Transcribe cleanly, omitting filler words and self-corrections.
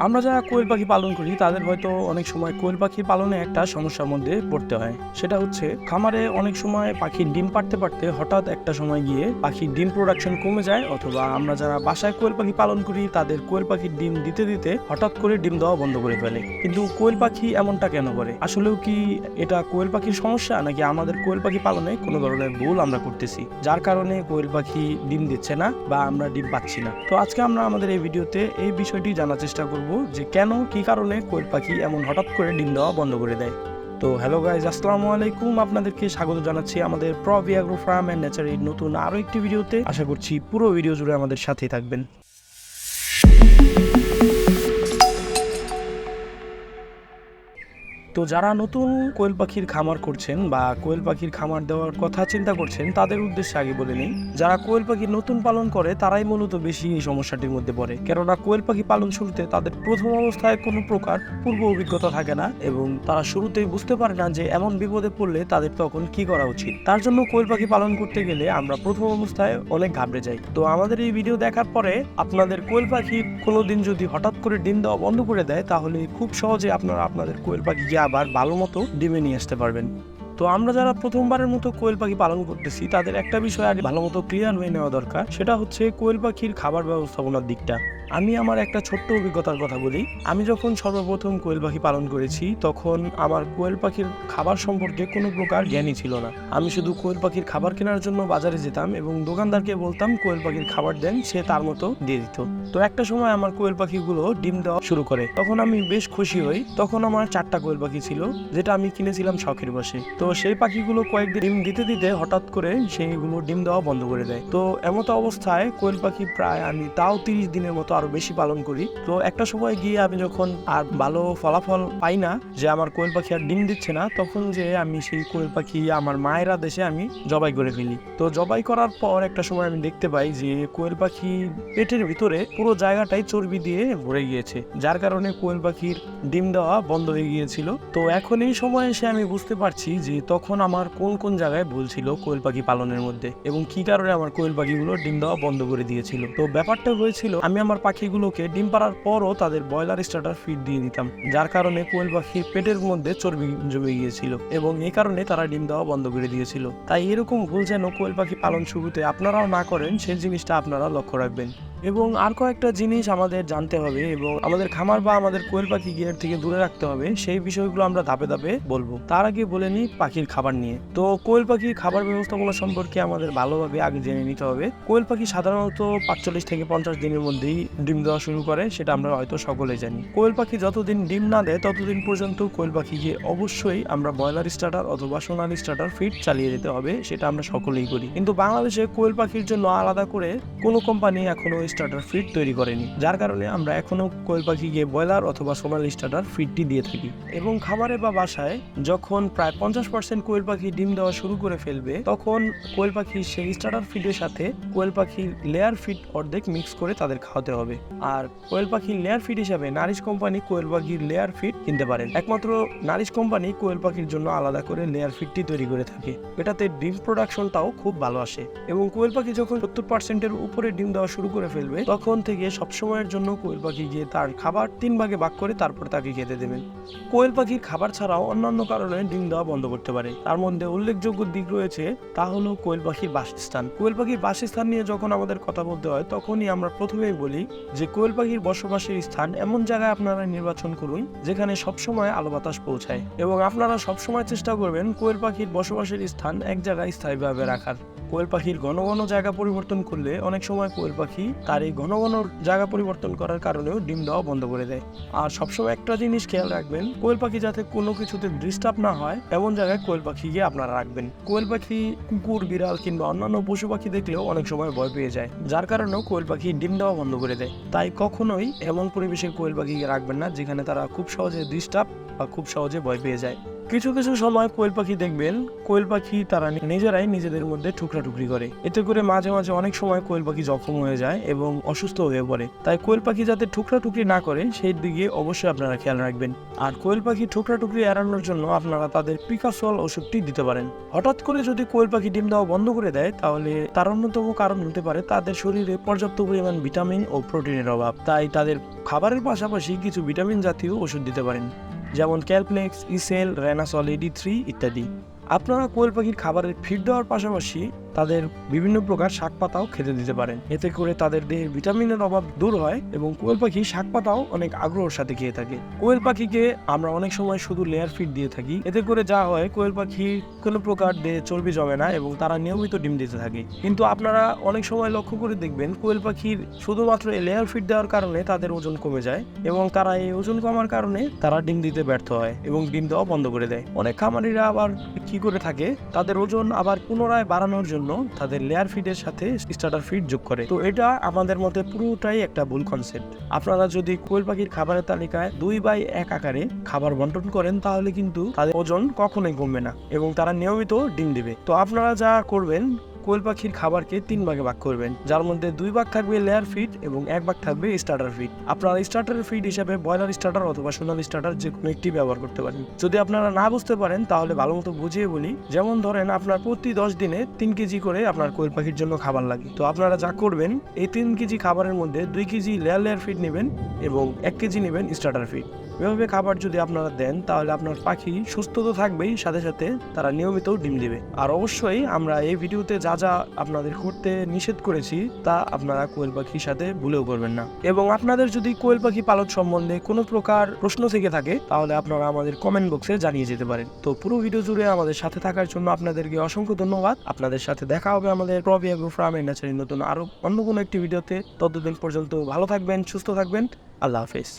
আমরা যারা কোয়েল পাখি পালন করি তাদের হয়তো অনেক সময় কোয়েল পাখি পালনে একটা সমস্যার মধ্যে পড়তে হয়। সেটা হচ্ছে খামারে অনেক সময় পাখির ডিম পাড়তে পারতে হঠাৎ একটা সময় গিয়ে পাখির ডিম প্রোডাকশন কমে যায়, অথবা আমরা যারা বাসায় কোয়েল পাখি পালন করি তাদের কোয়েল পাখির ডিম দিতে দিতে হঠাৎ করে ডিম দেওয়া বন্ধ করে ফেলে। কিন্তু কোয়েল পাখি এমনটা কেন করে? আসলেও কি এটা কোয়েল পাখির সমস্যা, নাকি আমাদের কোয়েল পাখি পালনে কোনো ধরনের ভুল আমরা করতেছি যার কারণে কোয়েল পাখি ডিম দিচ্ছে না বা আমরা ডিম পাচ্ছি না? তো আজকে আমরা আমাদের এই ভিডিওতে এই বিষয়টি জানার চেষ্টা করব যে কেন, কি কারণে কোয়েল পাখি এমন হঠাৎ করে ডিম দেওয়া বন্ধ করে দেয়। তো হ্যালো গাইজ, আসসালামু আলাইকুম। আপনাদেরকে স্বাগত জানাচ্ছি আমাদের প্রবি অ্যাগ্রো ফার্ম অ্যান্ড নেচারের নতুন আরো একটি ভিডিওতে। আশা করছি পুরো ভিডিও জুড়ে আমাদের সাথেই থাকবেন। তো যারা নতুন কোয়েল পাখির খামার করছেন বা কোয়েল পাখির খামার দেওয়ার কথা চিন্তা করছেন তাদের উদ্দেশ্যে আগে বলে নিই, যারা কোয়েল পাখি নতুন পালন করে তারাই মূলত বেশি এই সমস্যাটির মধ্যে পড়ে। কেননা কোয়েল পাখি পালন শুরুতে তাদের প্রথম অবস্থায় কোনো প্রকার পূর্ব অভিজ্ঞতা থাকে না এবং তারা শুরুতেই বুঝতে পারে না যে এমন বিপদে পড়লে তাদের তখন কি করা উচিত। তার জন্য কোয়েল পাখি পালন করতে গেলে আমরা প্রথম অবস্থায় অনেক ঘাবড়ে যাই। তো আমাদের এই ভিডিও দেখার পরে আপনাদের কোয়েল পাখি কোনোদিন যদি হঠাৎ করে ডিম দেওয়া বন্ধ করে দেয় তাহলে খুব সহজে আপনারা আপনাদের কোয়েল পাখিকে আবার ভালো মতো ডিমে নিয়ে আসতে পারবেন। তো আমরা যারা প্রথমবারের মতো কোয়েল পাখি পালন করতেছি তাদের একটা বিষয় আগে ভালো মতো ক্লিয়ার হয়ে নেওয়া দরকার, সেটা হচ্ছে কোয়েল পাখির খাবার ব্যবস্থাপনার দিকটা। আমি আমার একটা ছোট্ট অভিজ্ঞতার কথা বলি। আমি যখন সর্বপ্রথম কোয়েল পাখি পালন করেছি তখন আমার কোয়েল পাখির খাবার সম্পর্কে কোনো প্রকার জ্ঞানই ছিল না। আমি শুধু কোয়েল পাখির খাবার কেনার জন্য বাজারে যেতাম এবং দোকানদারকে বলতাম কোয়েল পাখির খাবার দেন, সে তার মতো দিয়ে দিত। তো একটা সময় আমার কোয়েল পাখিগুলো ডিম দেওয়া শুরু করে, তখন আমি বেশ খুশি হই। তখন আমার 4টা কোয়েল পাখি ছিল, যেটা আমি কিনেছিলাম শখের বসে। তো সেই পাখিগুলো কয়েকদিন ডিম দিতে দিতে হঠাৎ করে সেইগুলো ডিম দেওয়া বন্ধ করে দেয়। তো এমতো অবস্থায় কোয়েল পাখি প্রায় আমি তাও 30 দিনের মতো আরো বেশি পালন করি। তো একটা সময় গিয়ে আমি যখন আর ভালো ফলাফল পাই না, যে আমার কোয়েল পাখি আর ডিম দিচ্ছে না, তখন যে আমি সেই কোয়েল পাখি আমার মায়ের আদেশে আমি জবাই করে ফেলি। তো জবাই করার পর একটা সময় আমি দেখতে পাই যে কোয়েল পাখি পেটের ভিতরে পুরো জায়গাটাই চর্বি দিয়ে ভরে গিয়েছে, যার কারণে কোয়েল পাখির ডিম দেওয়া বন্ধ হয়ে গিয়েছিল। তো এখন এই সময় এসে আমি বুঝতে পারছি যে তখন আমার কোন কোন জায়গায় ভুল ছিল কোয়েল পাখি পালনের মধ্যে এবং কি কারণে আমার কোয়েল পাখিগুলো ডিম দেওয়া বন্ধ করে দিয়েছিল। তো ব্যাপারটা হয়েছিল, আমি আমার পাখিগুলোকে ডিম পাড়ার পরও তাদের ব্রয়লার স্টার্টার ফিড দিয়ে দিতাম, যার কারণে কোয়েল পাখির পেটের মধ্যে চর্বি জমে গিয়েছিল এবং এই কারণে তারা ডিম দেওয়া বন্ধ করে দিয়েছিল। তাই এরকম ভুল যেন কোয়েল পাখি পালন শুরুতে আপনারাও না করেন, সেই জিনিসটা আপনারা লক্ষ্য রাখবেন। এবং আর কয়েকটা জিনিস আমাদের জানতে হবে এবং আমাদের খামার বা আমাদের কোয়েল পাখি গিয়ার থেকে দূরে রাখতে হবে, সেই বিষয়গুলো আমরা ধাপে ধাপে বলবো। তার আগে বলে নিই পাখির খাবার নিয়ে। তো কোয়েল পাখির খাবার ব্যবস্থাপনা সম্পর্কে আমাদের ভালোভাবে আগে জেনে নিতে হবে। কোয়েল পাখি সাধারণত 45 থেকে 50 দিনের মধ্যেই ডিম দেওয়া শুরু করে, সেটা আমরা হয়তো সকলে জানি। কোয়েল পাখি যতদিন ডিম না দেয় ততদিন পর্যন্ত কোয়েল পাখিকে অবশ্যই আমরা ব্রয়লার স্টার্টার অথবা সোনালি স্টার্টার ফিড চালিয়ে যেতে হবে, সেটা আমরা সকলেই করি। কিন্তু বাংলাদেশে কোয়েল পাখির জন্য আলাদা করে কোনো কোম্পানি এখনো স্টার্টার ফিড তৈরি করেনি, যার কারণে আমরা এখনো কোয়েল পাখিকে ব্রয়লার অথবা সোনালি স্টার্টার ফিডটি দিয়ে থাকি। এবং খাবারে বা বাসায় যখন প্রায় 50% কোয়েল পাখি ডিম দেওয়া শুরু করে ফেলবে তখন কোয়েল পাখি সেই স্টার্টার ফিডের সাথে কোয়েল পাখির লেয়ার ফিড অর্ধেক মিক্স করে তাদের খাওয়াতে হবে। আর কোয়েল পাখির লেয়ার ফিড হিসাবে নারিশ কোম্পানি কোয়েল পাখির লেয়ার ফিড কিনতে পারেন। একমাত্র নারিশ কোম্পানি কোয়েল পাখির জন্য আলাদা করে লেয়ার ফিডটি তৈরি করে থাকে, এটাতে ডিম প্রোডাকশনটাও খুব ভালো আসে। এবং কোয়েল পাখি যখন 70%-এর উপরে ডিম দেওয়া শুরু করে ফেলবে তখন থেকে সবসময়ের জন্য কোয়েল পাখি গিয়ে তার খাবার 3 ভাগে ভাগ করে তারপর তাকে খেতে দেবেন। কোয়েল পাখির খাবার ছাড়াও অন্যান্য কারণে ডিম দেওয়া বন্ধ করতে পারে, তার মধ্যে উল্লেখযোগ্য দিক রয়েছে, তা হলো কোয়েল পাখির বাসস্থান। কোয়েল পাখির বাসস্থান নিয়ে যখন আমাদের কথা বলতে হয় তখনই আমরা প্রথমেই বলি যে কোয়েল পাখির বসবাসের স্থান এমন জায়গায় আপনারা নির্বাচন করুন যেখানে সবসময় আলো বাতাস পৌঁছায় এবং আপনারা সবসময় চেষ্টা করবেন কোয়েল পাখির বসবাসের স্থান এক জায়গায় স্থায়ীভাবে রাখার। কোয়েল পাখির ঘন ঘন জায়গা পরিবর্তন করলে অনেক সময় কোয়েল পাখি তার এই ঘন ঘন জায়গা পরিবর্তন করার কারণেও ডিম দেওয়া বন্ধ করে দেয়। আর সবসময় একটা জিনিস খেয়াল রাখবেন, কোয়েল পাখি যাতে কোনো কিছুতে ডিস্টার্ব না হয় এমন জায়গায় কোয়েল পাখিকে আপনারা রাখবেন। কোয়েল পাখি কুকুর, বিড়াল কিংবা অন্যান্য পশু পাখি দেখলেও অনেক সময় ভয় পেয়ে যায়, যার কারণেও কোয়েল পাখি ডিম দেওয়া বন্ধ করে দেয়। তাই কখনোই এমন পরিবেশে কোয়েল পাখিকে রাখবেন না যেখানে তারা খুব সহজে ডিস্টার্ব বা খুব সহজে ভয় পেয়ে যায়। কিছু কিছু সময় কোয়েল পাখি দেখবেন কোয়েল পাখি তারা নিজেরাই নিজেদের মধ্যে টুকরি করে, এতে করে মাঝে মাঝে অনেক সময় কোয়েল পাখি জখম হয়ে যায় এবং অসুস্থ হয়ে পড়ে। তাই কোয়েল পাখি যাতে টুকরি না করে সেই দিকে অবশ্যই আপনারা খেয়াল রাখবেন। আর কোয়েল পাখি টুকরি এড়ানোর জন্য আপনারা তাদের পিকাসল ওষুধটি দিতে পারেন। হঠাৎ করে যদি কোয়েল পাখি ডিম দেওয়া বন্ধ করে দেয় তাহলে তার অন্যতম কারণ হতে পারে তাদের শরীরে পর্যাপ্ত পরিমাণ ভিটামিন ও প্রোটিনের অভাব। তাই তাদের খাবারের পাশাপাশি কিছু ভিটামিন জাতীয় ওষুধ দিতে পারেন, যেমন ক্যালপ্লেক্স, ইসেল, রেনাসল ED3 ইত্যাদি। আপনারা কোয়েল পাখির খাবারের ফিড দেওয়ার পাশাপাশি তাদের বিভিন্ন প্রকার শাক পাতাও খেতে দিতে পারেন, এতে করে তাদের দেহের ভিটামিনের অভাব দূর হয় এবং কোয়েল পাখি শাক পাতাও অনেক আগ্রহের সাথে খেয়ে থাকে। কোয়েল পাখিকে আমরা অনেক সময় শুধু লেয়ার ফিড দিয়ে থাকি, এতে করে যা হয় কোয়েল পাখি কোনো প্রকার দেহে চর্বি জমে না এবং তারা নিয়মিত ডিম দিতে থাকে। কিন্তু আপনারা অনেক সময় লক্ষ্য করে দেখবেন কোয়েল পাখির শুধুমাত্র লেয়ার ফিড দেওয়ার কারণে তাদের ওজন কমে যায় এবং তারা এই ওজন কমার কারণে তারা ডিম দিতে ব্যর্থ হয় এবং ডিম দেওয়া বন্ধ করে দেয়। অনেক খামারিরা আবার কি করে থাকে, তাদের ওজন আবার পুনরায় বাড়ানোর জন্য তাদের লেয়ার ফিডের সাথে স্টার্টার ফিড যোগ করে। তো এটা আমাদের মতে পুরোটাই একটা ভুল কনসেপ্ট। আপনারা যদি কোয়েল পাখির খাবারের তালিকায় 2/1 আকারে খাবার বন্টন করেন তাহলে কিন্তু তাদের ওজন কখনোই কমবে না এবং তারা নিয়মিত ডিম দিবে। তো আপনারা যা করবেন, কোয়েল পাখির খাবারকে 3 ভাগে ভাগ করবেন, যার মধ্যে 2 ভাগ থাকবে লেয়ার ফিড এবং 1 ভাগ থাকবে স্টার্টার ফিড। আপনারা স্টার্টার ফিড হিসেবে ব্রয়লার স্টার্টার অথবা সোনালী স্টার্টার যে কোনো একটি ব্যবহার করতে পারেন। যদি আপনারা না বুঝতে পারেন তাহলে ভালো মতো বুঝিয়ে বলি। যেমন ধরেন আপনার প্রতি 10 দিনে 3 কেজি করে আপনার কোয়েল পাখির জন্য খাবার লাগে। তো আপনারা যা করবেন, এই 3 কেজি খাবারের মধ্যে 2 কেজি লেয়ার ফিড নেবেন এবং 1 কেজি নেবেন স্টার্টার ফিড। এভাবে খাবার যদি আপনারা দেন তাহলে আপনার পাখি সুস্থ তো থাকবেই, সাথে সাথে তারা নিয়মিত ডিম দিবে। আর অবশ্যই আমরা এই ভিডিওতে যা যা আপনাদের করতে নিষেধ করেছি তা আপনারা কোয়েল পাখির সাথে ভুলেও করবেন না। এবং আপনাদের যদি কোয়েল পাখি পালন সম্বন্ধে কোনো প্রকার প্রশ্ন থেকে থাকে তাহলে আপনারা আমাদের কমেন্ট বক্সে জানিয়ে যেতে পারেন। তো পুরো ভিডিও জুড়ে আমাদের সাথে থাকার জন্য আপনাদেরকে অসংখ্য ধন্যবাদ। আপনাদের সাথে দেখা হবে আমাদের প্রবি এগ্রো ফার্ম এন্ড ন্যাচারাল নতুন আরো অন্য কোনো একটি ভিডিওতে। ততদিন পর্যন্ত ভালো থাকবেন, সুস্থ থাকবেন। আল্লাহ হাফেজ।